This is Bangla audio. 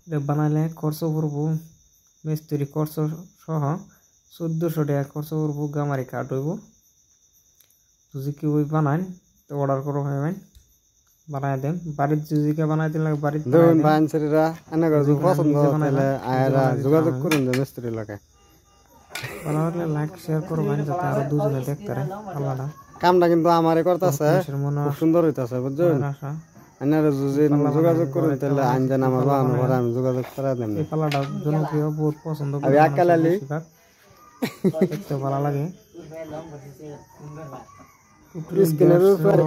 এটা বানাইলে খরচ পড়বো মিস্ত্রি খরচ সহ 1400 টাকা খরচ পড়বো গামারি কাঠ হইব। যদি কেউ বানান তো অর্ডার করো ভাই বানাই দেন বাড়ির যদি কে বানাই দিন লাগে বাড়ির দেখুন বাইনসেরা এনে যদি পছন্দ তাহলে আয়রা যোগাযোগ করুন যে মিস্ত্রি লাগে বানালে লাইক শেয়ার করবেন যাতে আরো দুজনে দেখতে পারে আল্লাহটা কামটা কিন্তু আমারই করতেছে খুব সুন্দর হইতাছে বুঝছেন আপনারা যদি যোগাযোগ করুন তাহলে আইন জানা আমার বানানো পরে আমি যোগাযোগ করে দেব এই পালাটা জনপ্রিয় বহুত পছন্দ করে আমি একালালি দেখতে ভালো লাগে স্ক্রিনের উপরে